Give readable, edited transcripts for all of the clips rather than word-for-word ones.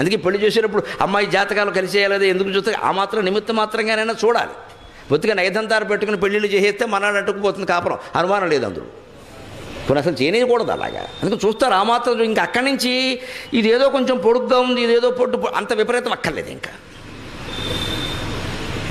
అందుకే పెళ్లి చేసేటప్పుడు అమ్మాయి జాతకాలు కలిసేయాలేదో ఎందుకు చూస్తే ఆ మాత్రం నిమిత్త మాత్రంగానైనా చూడాలి. బొత్తిగా నైదంతారు పెట్టుకుని పెళ్ళిళ్ళు చేసేస్తే మనాడు అట్టుకుపోతుంది కాపురం, అనుమానం లేదు అందులో. కొన్ని అసలు చేయకూడదు అలాగా. అందుకని చూస్తారు ఆ మాత్రం. ఇంకా అక్కడి నుంచి ఇదేదో కొంచెం పొడుగ్గా ఉంది, ఇదేదో పొట్టు, అంత విపరీతం అక్కర్లేదు. ఇంకా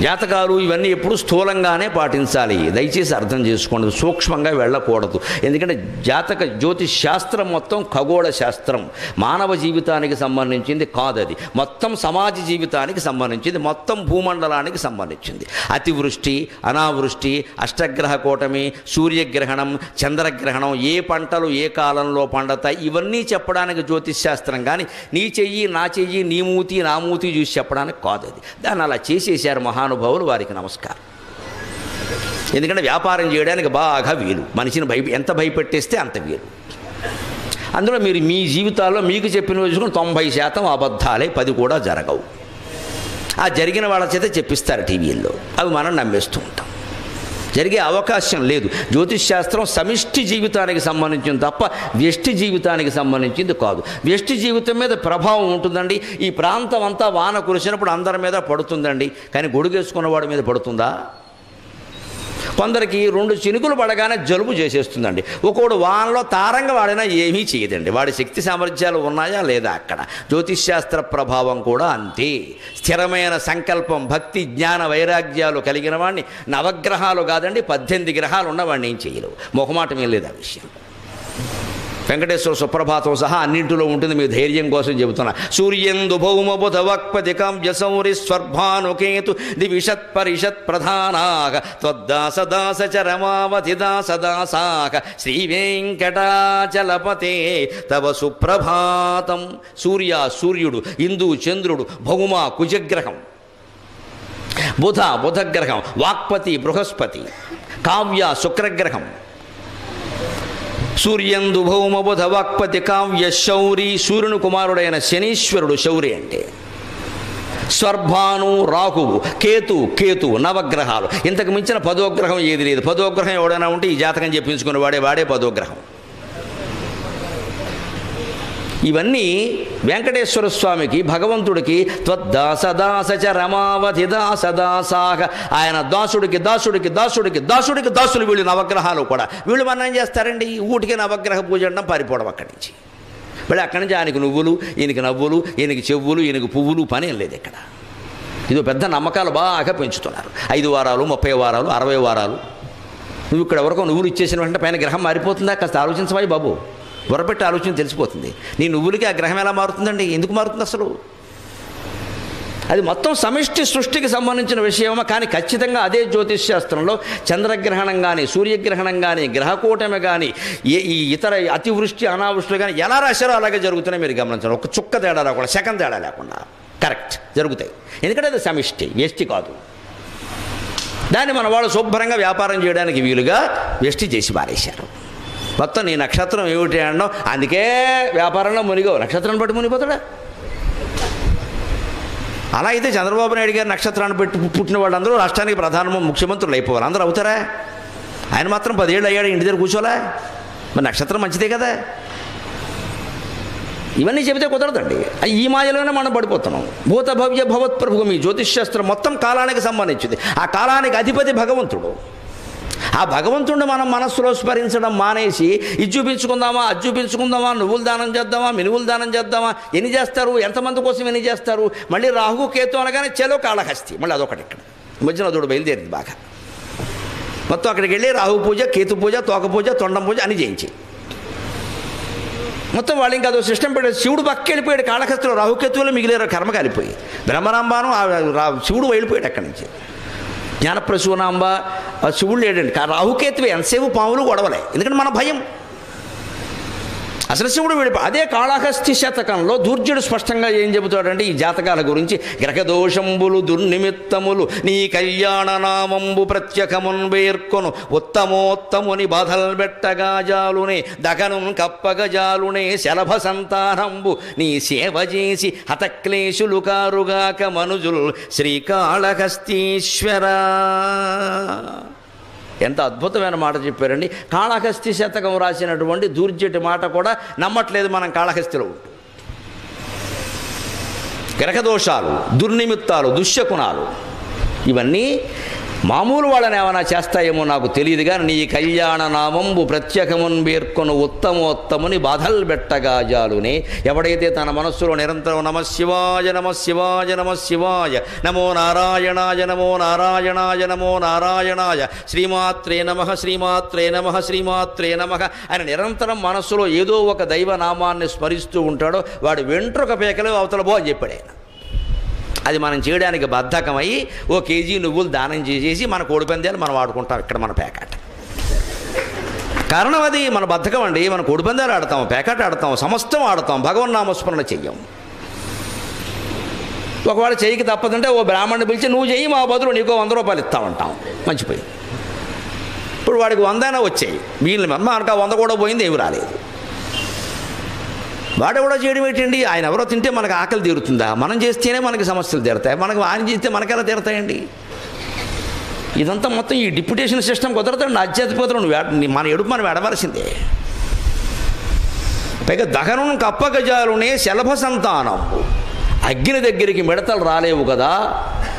జాతకాలు ఇవన్నీ ఎప్పుడు స్థూలంగానే పాటించాలి. దయచేసి అర్థం చేసుకోండి, సూక్ష్మంగా వెళ్ళకూడదు. ఎందుకంటే జాతక జ్యోతిష్ శాస్త్రం మొత్తం ఖగోళ శాస్త్రం, మానవ జీవితానికి సంబంధించింది కాదు. అది మొత్తం సమాజ జీవితానికి సంబంధించింది, మొత్తం భూమండలానికి సంబంధించింది. అతివృష్టి, అనావృష్టి, అష్టగ్రహ కూటమి, సూర్యగ్రహణం, చంద్రగ్రహణం, ఏ పంటలు ఏ కాలంలో పండతాయి, ఇవన్నీ చెప్పడానికి జ్యోతిష్ శాస్త్రం. కానీ నీ చెయ్యి నా చెయ్యి, నీ మూతి నా మూతి చూసి చెప్పడానికి కాదు. అది దాన్ని అలా చేసేసారు మహానుభావులు, వారికి నమస్కారం. ఎందుకంటే వ్యాపారం చేయడానికి బాగా వీలు, మనిషిని ఎంత భయపెట్టేస్తే అంత వీలు. అందులో మీరు మీ జీవితాల్లో మీకు చెప్పిన చూసుకుని 90% అబద్ధాలే, 10 కూడా జరగవు. ఆ జరిగిన వాళ్ళ చేత చెప్పిస్తారు టీవీల్లో, అవి మనం నమ్మేస్తూ ఉంటాం. జరిగే అవకాశం లేదు. జ్యోతిష్ శాస్త్రం సమిష్టి జీవితానికి సంబంధించింది తప్ప వ్యష్టి జీవితానికి సంబంధించింది కాదు. వ్యష్టి జీవితం మీద ప్రభావం ఉంటుందండి. ఈ ప్రాంతం అంతా వాన కురిసినప్పుడు అందరి మీద పడుతుందండి, కానీ గొడుగేసుకున్నవాడి మీద పడుతుందా? కొందరికి 2 చినుకులు పడగానే జలుబు చేసేస్తుందండి. ఒకడు వానలో తారంగా వాడినా ఏమీ చేయదండి. వాడి శక్తి సామర్థ్యాలు ఉన్నాయా లేదా? అక్కడ జ్యోతిష్ శాస్త్ర ప్రభావం కూడా అంతే. స్థిరమైన సంకల్పం, భక్తి, జ్ఞాన వైరాగ్యాలు కలిగిన వాడిని నవగ్రహాలు కాదండి 18 గ్రహాలు ఉన్నవాడిని ఏం చేయలేవు. మొహమాటం ఏం లేదు ఆ విషయం. వెంకటేశ్వర సుప్రభాతం సహా అన్నింటిలో ఉంటుంది, మీ ధైర్యం కోసం చెబుతున్నా. సూర్యందు భౌమ బుధ వక్పతి కావ్య సౌరి స్వర్భానుకేతు దివిషత్ పరిషత్ ప్రధానాక త్వద్దాస దాస చరమావతి దాస దాసాక శ్రీ వెంకటాచలపతే తవ సుప్రభాతం. సూర్యుడు, ఇందు చంద్రుడు, భౌమ కుజగ్రహం, బుధగ్రహం, వాక్పతి బృహస్పతి, కావ్య శుక్రగ్రహం. సూర్యందు భౌమ బుధ వాక్పతి కావ్య శౌరి, సూర్యుని కుమారుడైన శనీశ్వరుడు శౌరి అంటే. స్వర్భాను రాహువు, కేతు, నవగ్రహాలు. ఇంతకు మించిన 10వ గ్రహం ఏది లేదు. 10వ గ్రహం ఎవడైనా ఉంటే ఈ జాతకం చెప్పించుకుని వాడే 10వ గ్రహం. ఇవన్నీ వెంకటేశ్వర స్వామికి, భగవంతుడికి త్వద్దాస దాస చ రమావతి దాస దాసాక, ఆయన దాసుడికి దాసులు వీళ్ళు నవగ్రహాలు కూడా. వీళ్ళు మనం ఏం చేస్తారండి, ఊటికి నవగ్రహ పూజ అనడం, పారిపోవడం అక్కడి నుంచి. మళ్ళీ అక్కడి నుంచి ఆయనకి నువ్వులు, ఈయనకి నవ్వులు, ఈయనకి చెవులు, ఈయనకి పువ్వులు, పని ఏం లేదు ఇక్కడ. ఇదో పెద్ద నమ్మకాలు బాగా పెంచుతున్నారు. 5 వారాలు, 30 వారాలు, 60 వారాలు. నువ్వు ఇక్కడ ఎవరికో నువ్వులు ఇచ్చేసిన వెంటనే పైన గ్రహం మారిపోతుందా? కాస్త ఆలోచించవాయి బాబు, బుర్రపెట్టి ఆలోచన తెలిసిపోతుంది. నీ నువ్వులకి ఆ గ్రహం ఎలా మారుతుందండి? ఎందుకు మారుతుంది అసలు? అది మొత్తం సమిష్టి సృష్టికి సంబంధించిన విషయమా? కానీ ఖచ్చితంగా అదే జ్యోతిష్ శాస్త్రంలో చంద్రగ్రహణం కానీ, సూర్యగ్రహణం కానీ, గ్రహకూటమి కానీ, ఈ ఇతర అతివృష్టి అనావృష్టిలు కానీ ఎలా రాశారో అలాగే జరుగుతున్నాయి. మీరు గమనించండి, ఒక చుక్క తేడా లేకుండా, సెకండ్ తేడా లేకుండా కరెక్ట్ జరుగుతాయి. ఎందుకంటే అది సమిష్టి, వ్యష్టి కాదు. దాన్ని మన వాళ్ళు శుభ్రంగా వ్యాపారం చేయడానికి వీలుగా వ్యష్టి చేసి పారేశారు. మొత్తం నీ నక్షత్రం ఏమిటి అనడం, అందుకే వ్యాపారంలో మునిగో. నక్షత్రాన్ని బట్టి మునిగిపోతాడా? అలా అయితే చంద్రబాబు నాయుడు గారి నక్షత్రాన్ని పెట్టి పుట్టిన వాళ్ళందరూ రాష్ట్రానికి ముఖ్యమంత్రులు అయిపోవాలి. అందరూ అవుతారా? ఆయన మాత్రం 10 ఏళ్ళు అయ్యాడు, ఇంటి దగ్గర కూర్చోలే. మరి నక్షత్రం మంచిదే కదా. ఇవన్నీ చెబితే కుదరదండి. ఈ మాయలోనే మనం పడిపోతున్నాం. భూత భవ్య భవత్ ప్రభు, మీ జ్యోతిష్ శాస్త్రం మొత్తం కాలానికి సంబంధించింది. ఆ కాలానికి అధిపతి భగవంతుడు. ఆ భగవంతుడిని మనం మనస్సులో స్మరించడం మానేసి ఇది చూపించుకుందామా, అది చూపించుకుందామా, నువ్వులు దానం చేద్దామా, మినువులు దానం చేద్దామా, ఎన్ని చేస్తారు, ఎంతమంది కోసం ఎన్ని చేస్తారు. మళ్ళీ రాహు కేతు అనగానే చెలో కాళహస్తి, మళ్ళీ అదొకటి. ఇక్కడ మధ్యన అదొకటి బయలుదేరింది బాగా. మొత్తం అక్కడికి వెళ్ళి రాహు పూజ, కేతు పూజ, తోక పూజ, తొండం పూజ అని చేయించి మొత్తం వాళ్ళు ఇంకా అదో సిస్టమ్ పెట్టారు. శివుడు పక్క వెళ్ళిపోయాడు కాళహస్తిలో, రాహుకేతువులు మిగిలేరు, కర్మ కాలిపోయి. బ్రహ్మరాంబాను శివుడు వెళ్ళిపోయాడు అక్కడి నుంచి. జ్ఞానప్రసూనాంబ శివుడు లేడండి, రాహుకేతువే. ఎంతసేపు పాములు గొడవలే, ఎందుకంటే మన భయం. అసలు శివుడు వెళ్ళిపోయి. అదే కాళహస్తి శతకంలో దూర్జుడు స్పష్టంగా ఏం చెబుతాడంటే ఈ జాతకాల గురించి, గ్రహదోషంబులు దుర్నిమిత్తములు నీ కళ్యాణ నామంబు ప్రత్యకమున్ వేర్కొను ఉత్తమోత్తముని బాధల్ బెట్టగా జాలునే దగను కప్పగ జాలునే శలభ సంతానంబు నీ సేవ చేసి హతక్లేశులు కారుగాక మనుజుల్ శ్రీకాళహస్తీశ్వర. ఎంత అద్భుతమైన మాట చెప్పారండి. కాళహస్తి శతకం రాసినటువంటి దూర్జటి మాట కూడా నమ్మట్లేదు మనం కాళహస్తిలో ఉంటూ. గ్రహదోషాలు, దుర్నిమిత్తాలు, దుశ్శకునాలు ఇవన్నీ మామూలు వాళ్ళని ఏమైనా చేస్తాయేమో నాకు తెలియదు కానీ నీ కళ్యాణ నామంబు ప్రత్యేకమున్ పేర్కొను ఉత్తమోత్తముని బాధలు పెట్టగా జాలునే. ఎవడైతే తన మనస్సులో నిరంతరం నమ శివాయ నమ శివాయ నమ శివాయ నమో నారాయణాయ నమో నారాయణాయ నమో నారాయణాయ శ్రీమాత్రే నమః శ్రీమాత్రే నమః శ్రీమాత్రే నమః అని నిరంతరం మనస్సులో ఏదో ఒక దైవనామాన్ని స్మరిస్తూ ఉంటాడో వాడు వెంట్రుక పేకలు అవతల బో అని చెప్పాడు ఆయన. అది మనం చేయడానికి బద్ధకమై ఓ కేజీ నువ్వులు దానం చేసేసి మన కోడిపందాలు మనం ఆడుకుంటాం ఇక్కడ మన పేకాట. కారణం అది మన బద్ధకం అండి. మన కోడిపందాలు ఆడతాం, పేకాట ఆడతాం, సమస్తం ఆడతాం, భగవన్నామస్మరణ చెయ్యం. ఒకవేళ చెయ్యికి తప్పదంటే ఓ బ్రాహ్మణ్ణి పిలిచి నువ్వు చెయ్యి మా బదులు నీకో 100 రూపాయలు ఇస్తామంటాం. మంచిపోయి ఇప్పుడు వాడికి 100 వచ్చాయి, మిగిలిన మనకు 100 కూడా పోయింది, ఏమి రాలేదు. వాడెవడో చేయడం ఏంటండి? ఆయన ఎవరో తింటే మనకు ఆకలి తీరుతుందా? మనం చేస్తేనే మనకి సమస్యలు తీరుతాయి, మనకు ఆయన చేస్తే మనకెలా తీరుతాయండి? ఇదంతా మొత్తం ఈ డిప్యుటేషన్ సిస్టమ్ కుదరదండి. అధ్యాత్మికతను మన ఎడుపు మనం ఎడవలసిందే. పైగా దహనం కప్పగజాలునే శలభ సంతానం. అగ్ని దగ్గరికి మిడతలు రాలేవు కదా,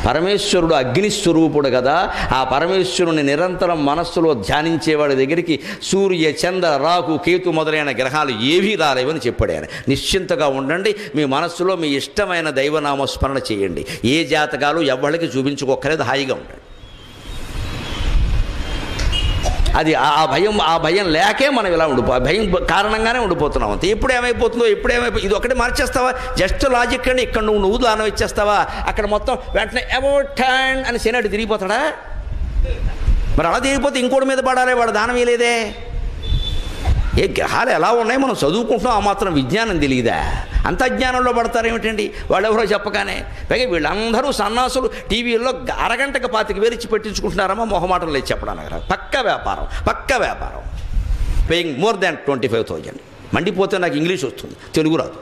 పరమేశ్వరుడు అగ్నిస్వరూపుడు కదా. ఆ పరమేశ్వరుని నిరంతరం మనస్సులో ధ్యానించేవాడి దగ్గరికి సూర్య చంద్ర రాహు కేతు మొదలైన గ్రహాలు ఏవీ రాలేవని చెప్పాడు ఆయన. నిశ్చింతగా ఉండండి, మీ మనస్సులో మీ ఇష్టమైన దైవనామస్మరణ చేయండి. ఏ జాతకాలు ఎవ్వరికి చూపించుకోక్కర్లేదు, హాయిగా ఉండండి. అది ఆ భయం లేకే మనం ఇలా భయం కారణంగానే ఉండిపోతున్నాం అంతే. ఎప్పుడు ఏమైపోతుందో ఇది ఒకటి మార్చేస్తావా? జస్ట్ లాజిక్ అండి. ఇక్కడ నువ్వు దానం ఇచ్చేస్తావా, అక్కడ మొత్తం వెంటనే అబౌట్ టర్న్ అని శని తిరిగిపోతాడా? మరి అలా తిరిగిపోతే ఇంకోటి మీద పడాలి, వాడు దానం ఇవ్వలేదే. ఏ గ్రహాలు ఎలా ఉన్నాయి మనం చదువుకుంటున్నాం, ఆ మాత్రం విజ్ఞానం తెలియదా? అంత అజ్ఞానంలో పడతారేమిటండి వాళ్ళు ఎవరో చెప్పగానే. పైగా వీళ్ళందరూ సన్నాసులు టీవీల్లో అరగంటకు 25,000 ఇచ్చి పెట్టించుకుంటున్నారమ్మా మొహమాటం లేదు చెప్పడానికి. పక్క వ్యాపారం పేయింగ్ మోర్ దాన్ 25,000. మండిపోతే నాకు ఇంగ్లీష్ వస్తుంది, తెలుగు రాదు.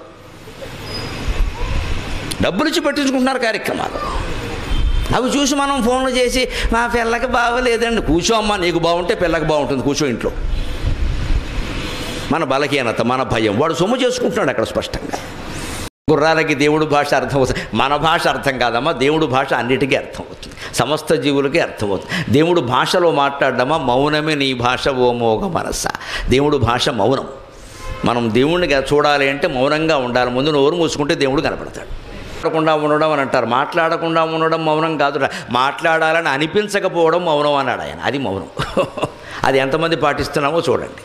డబ్బులు ఇచ్చి పెట్టించుకుంటున్నారు కార్యక్రమాలు. అవి చూసి మనం ఫోన్లు చేసి మా పిల్లకి బాగోలేదండి. కూర్చో అమ్మా, నీకు బాగుంటే పిల్లకి బాగుంటుంది, కూర్చో ఇంట్లో. మన బలహీనత, మన భయం, వాడు సొమ్ము చేసుకుంటున్నాడు అక్కడ స్పష్టంగా. గుర్రాలకి దేవుడు భాష అర్థమవుతుంది, మన భాష అర్థం కాదమ్మా. దేవుడు భాష అన్నిటికీ అర్థమవుతుంది, సమస్త జీవులకి అర్థమవుతుంది. దేవుడు భాషలో మాట్లాడడమా మౌనమే నీ భాష ఓ మోగ మనస. దేవుడు భాష మౌనం. మనం దేవుణ్ణి చూడాలి అంటే మౌనంగా ఉండాలి. ముందు నోరు మూసుకుంటే దేవుడు కనపడతాడు. మాట్లాడకుండా ఉండడం అని అంటారు. మాట్లాడకుండా ఉండడం మౌనం కాదు, మాట్లాడాలని అనిపించకపోవడం మౌనం అన్నాడు ఆయన. అది మౌనం. అది ఎంతమంది పాటిస్తున్నామో చూడండి.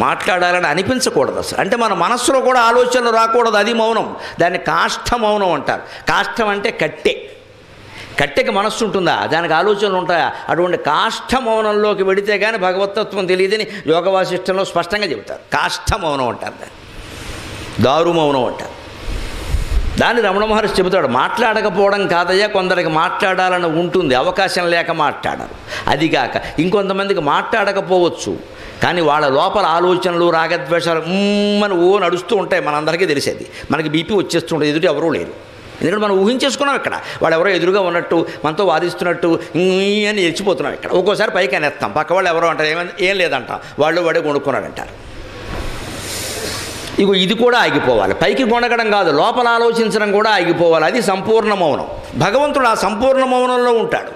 మాట్లాడాలని అనిపించకూడదు అసలు, అంటే మన మనస్సులో కూడా ఆలోచనలు రాకూడదు, అది మౌనం. దాన్ని కాష్ఠ మౌనం అంటారు. కాష్ఠం అంటే కట్టెకి మనస్సు ఉంటుందా, దానికి ఆలోచనలు ఉంటాయా? అటువంటి కాష్ఠ మౌనంలోకి వెడితే కానీ భగవతత్వం తెలియదని యోగ వాసిష్టంలో స్పష్టంగా చెబుతారు. కాష్ఠ మౌనం అంటారు దాన్ని, దారు మౌనం అంటారు దాన్ని. రమణ మహర్షి చెబుతాడు, మాట్లాడకపోవడం కాదయ్యా, కొందరికి మాట్లాడాలని ఉంటుంది, అవకాశం లేక మాట్లాడరు. అదిగాక ఇంకొంతమందికి మాట్లాడకపోవచ్చు, కానీ వాళ్ళ లోపల ఆలోచనలు రాగద్వేషాలు అని నడుస్తూ ఉంటాయి. మనందరికీ తెలిసేది. మనకి బీపీ వచ్చేస్తుంటుంది, ఎదుటి ఎవరూ లేరు. ఎందుకంటే మనం ఊహించేసుకున్నాం ఇక్కడ, వాడు ఎవరో ఎదురుగా ఉన్నట్టు మనతో వాదిస్తున్నట్టు అని ఎచ్చిపోతున్నాం ఇక్కడ. ఒక్కోసారి పైకి అనేస్తాం, పక్క వాళ్ళు ఎవరో అంటారు, ఏం లేదంటాం, వాడే కొనుక్కున్నాడంటారు. ఇగో ఇది కూడా ఆగిపోవాలి. పైకి కొనగడం కాదు, లోపల ఆలోచించడం కూడా ఆగిపోవాలి. అది సంపూర్ణ మౌనం. భగవంతుడు ఆ సంపూర్ణ మౌనంలో ఉంటాడు.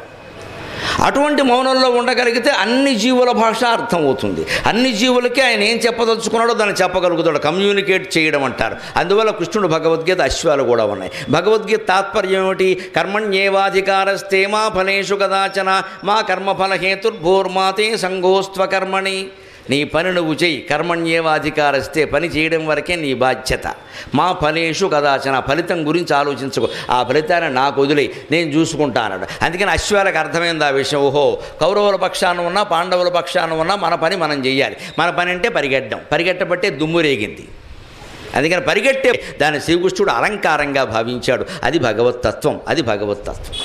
అటువంటి మౌనంలో ఉండగలిగితే అన్ని జీవుల భాష అర్థమవుతుంది. అన్ని జీవులకి ఆయన ఏం చెప్పదలుచుకున్నాడో దాన్ని చెప్పగలుగుతాడు. కమ్యూనికేట్ చేయడం అంటారు. అందువల్ల కృష్ణుడు భగవద్గీత అశ్వాలు కూడా ఉన్నాయి. భగవద్గీత తాత్పర్యం ఏమిటి? కర్మణ్యేవాధికారస్తే మా ఫలేషు కదాచన మా కర్మఫలహేతుర్భూర్మాతే సంగోస్త్వకర్మణి. నీ పని నువ్వు చెయ్యి, కర్మణ్యేవాధికారస్తే, పని చేయడం వరకే నీ బాధ్యత. మా ఫలేషు కదాచన, ఫలితం గురించి ఆలోచించుకో, ఆ ఫలితాన్ని నాకు వదిలే, నేను చూసుకుంటా అన్నాడు. అందుకని అశ్వాలకు అర్థమైంది ఆ విషయం. ఓహో, కౌరవుల పక్షాన ఉన్నా పాండవుల పక్షాన ఉన్నా మన పని మనం చెయ్యాలి. మన పని అంటే పరిగెట్టడం, పరిగెట్టబట్టే దుమ్ము రేగింది. అందుకని పరిగెట్టే దాన్ని శ్రీకృష్ణుడు అలంకారంగా భావించాడు. అది భగవత్తత్వం, అది భగవత్తత్వం.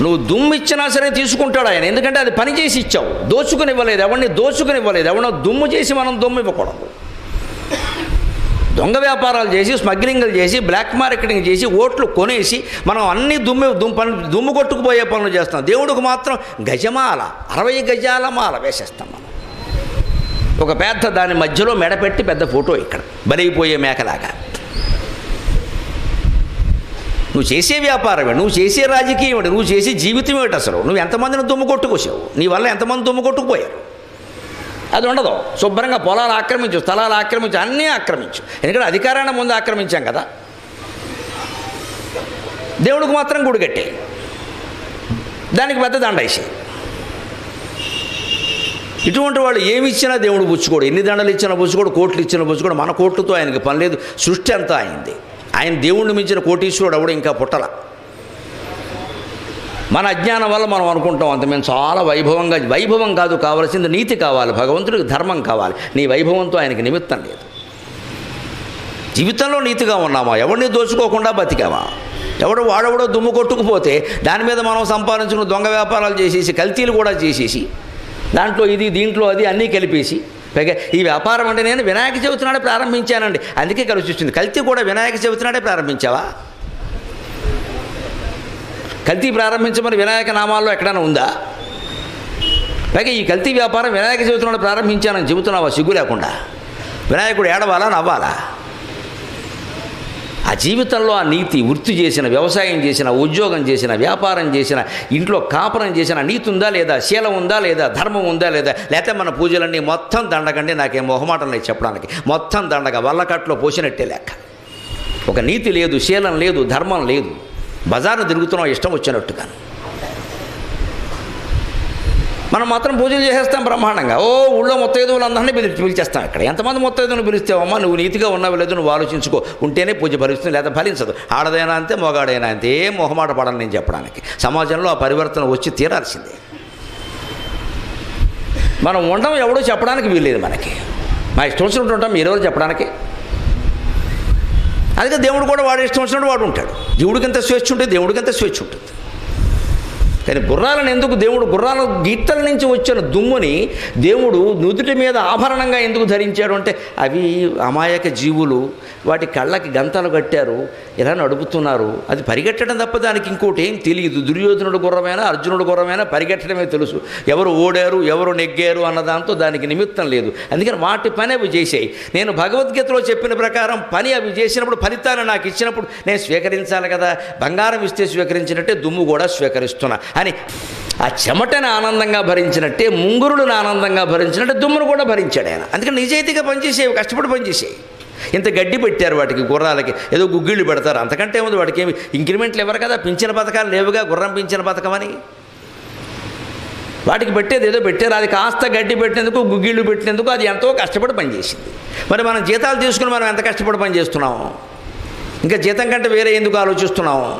నువ్వు దుమ్ము ఇచ్చినా సరే తీసుకుంటాడు ఆయన, ఎందుకంటే అది పని చేసి ఇచ్చావు. దోచుకునివ్వలేదు, ఎవరిని దోచుకునివ్వలేదు. ఎవరినో దుమ్ము చేసి మనం దుమ్ము ఇవ్వకూడదు. దొంగ వ్యాపారాలు చేసి, స్మగ్లింగ్లు చేసి, బ్లాక్ మార్కెటింగ్ చేసి, ఓట్లు కొనేసి మనం అన్ని దుమ్ము కొట్టుకుపోయే పనులు చేస్తాం. దేవుడికి మాత్రం గజమాల, 60 గజాల మాల వేసేస్తాం మనం. ఒక పెద్ద దాని మధ్యలో మెడపెట్టి పెద్ద ఫోటో ఇక్కడ బలైపోయే మేకలాగా. నువ్వు చేసే వ్యాపారమే, నువ్వు చేసే రాజకీయం ఏమిటి, నువ్వు చేసే జీవితం ఏమిటి, అసలు నువ్వు ఎంతమందిని దుమ్ము కొట్టుకొచ్చావు, నీ వల్ల ఎంతమంది దుమ్ము కొట్టుకుపోయారు. అది ఉండదు. శుభ్రంగా పొలాలు ఆక్రమించు, స్థలాలు ఆక్రమించు, అన్నీ ఆక్రమించు. ఎందుకంటే అధికారాన్ని ముందు ఆక్రమించాం కదా. దేవుడికి మాత్రం గుడి కట్టే, దానికి పెద్ద దండ వేసి. ఇటువంటి వాళ్ళు ఏమి ఇచ్చినా దేవుడు పుచ్చుకోడు, ఎన్ని దండలు ఇచ్చినా పుచ్చుకోడు, కోట్లు ఇచ్చినా పుచ్చుకోడు. మన కోట్లతో ఆయనకి పని లేదు, సృష్టి అంతా అయింది. ఆయన దేవుణ్ణి మించిన కోటీశ్వరుడు ఎవడు ఇంకా పుట్టల. మన అజ్ఞానం వల్ల మనం అనుకుంటాం అంత మేము చాలా వైభవంగా. వైభవం కాదు, కావాల్సింది నీతి కావాలి, భగవంతుడికి ధర్మం కావాలి. నీ వైభవంతో ఆయనకి నిమిత్తం లేదు. జీవితంలో నీతిగా ఉన్నామా, ఎవరిని దోచుకోకుండా బతికామా, వాడెవడో దుమ్ము కొట్టుకుపోతే దాని మీద మనం సంపాదించిన దొంగ వ్యాపారాలు చేసేసి, కల్తీలు కూడా చేసేసి, దాంట్లో ఇది దీంట్లో అది అన్నీ కలిపేసి, పైగా ఈ వ్యాపారం అంటే నేను వినాయక చవితి నాడే ప్రారంభించానండి, అందుకే కలిసి వచ్చింది. కల్తీ కూడా వినాయక చవితి నాడే ప్రారంభించావా? కల్తీ ప్రారంభించమని వినాయక నామాల్లో ఎక్కడైనా ఉందా? పైగా ఈ కల్తీ వ్యాపారం వినాయక చవితి నాడు ప్రారంభించానని చెబుతున్నావా సిగ్గు లేకుండా? వినాయకుడు ఏడవాలా నవ్వాలా? ఆ జీవితంలో ఆ నీతి, వృత్తి చేసిన, వ్యవసాయం చేసిన, ఉద్యోగం చేసిన, వ్యాపారం చేసిన, ఇంట్లో కాపురం చేసిన నీతి ఉందా లేదా, శీలం ఉందా లేదా, ధర్మం ఉందా లేదా, లేకపోతే మన పూజలన్నీ మొత్తం దండకండి, నాకేం మొహమాటం లేదు చెప్పడానికి, మొత్తం దండగా వల్లకట్లో పోసినట్టే లెక్క. ఒక నీతి లేదు, శీలం లేదు, ధర్మం లేదు, బజార్ను తిరుగుతున్నాం ఇష్టం వచ్చినట్టుగా. మనం మాత్రం పూజలు చేసేస్తాం బ్రహ్మాండంగా. ఊళ్ళో ముత్తైదువులు అందరినీ పిలిచేస్తాం. ఇక్కడ ఎంతమంది ముత్తైదువులు పిలిస్తావమ్మా? నువ్వు నీతిగా ఉన్నావు లేదు, నువ్వు ఆలోచించుకో, ఉంటేనే పూజ ఫలిస్తుంది, లేదా ఫలించదు. ఆడదైనా అంతే, మొగాడైనా అంతే. ఏం మొహమాట పడను నేను చెప్పడానికి. సమాజంలో ఆ పరివర్తన వచ్చి తీరాల్సిందే. మనం ఉండడం ఎవడో చెప్పడానికి వీల్లేదు మనకి. మా ఇష్టం వచ్చినట్టు ఉంటాం, మీరెవరు చెప్పడానికి? అందుకే దేవుడు కూడా వాడు ఇష్టం వచ్చినట్టు వాడు ఉంటాడు. జీవుడికి ఎంత స్వేచ్ఛ ఉంటుంది, దేవుడికి ఎంత స్వేచ్ఛ ఉంటుంది. కానీ గుర్రాలను ఎందుకు దేవుడు, గుర్రాల గీతల నుంచి వచ్చిన దుమ్ముని దేవుడు నుదుటి మీద ఆభరణంగా ఎందుకు ధరించాడు అంటే, అవి అమాయక జీవులు, వాటి కళ్ళకి గంతలు కట్టారు, ఇలా నడుపుతున్నారు. అది పరిగెట్టడం తప్ప దానికి ఇంకోటి ఏం తెలియదు. దుర్యోధనుడు గుర్రమైనా, అర్జునుడు గుర్రమైనా పరిగెట్టడమే తెలుసు. ఎవరు ఓడారు, ఎవరు నెగ్గారు అన్న దాంతో దానికి నిమిత్తం లేదు. అందుకని వాటి పని అవి చేసాయి. నేను భగవద్గీతలో చెప్పిన ప్రకారం పని అవి చేసినప్పుడు, ఫలితాన్ని నాకు ఇచ్చినప్పుడు నేను స్వీకరించాలి కదా. బంగారం ఇస్తే స్వీకరించినట్టే దుమ్ము కూడా స్వీకరిస్తున్నా అని ఆ చెమటని ఆనందంగా భరించినట్టే, ముంగురులను ఆనందంగా భరించినట్టే దుమ్మును కూడా భరించాడు ఆయన. అందుకని నిజాయితీగా పనిచేసేవి, కష్టపడి పనిచేసేవి. ఇంత గడ్డి పెట్టారు వాటికి, గుర్రాలకి ఏదో గుగ్గిళ్ళు పెడతారు, అంతకంటే ఉంది. వాటికి ఏమి ఇంక్రిమెంట్లు ఇవ్వరు కదా, పింఛన పథకాలు లేవుగా, గుర్రం పింఛన పథకం అని. వాటికి పెట్టేది ఏదో పెట్టారు, అది కాస్త గడ్డి పెట్టినందుకు, గుగ్గిళ్ళు పెట్టినందుకు అది ఎంతో కష్టపడి పనిచేసింది. మరి మనం జీతాలు తీసుకుని మనం ఎంత కష్టపడి పనిచేస్తున్నాము? ఇంకా జీతం కంటే వేరే ఎందుకు ఆలోచిస్తున్నాము?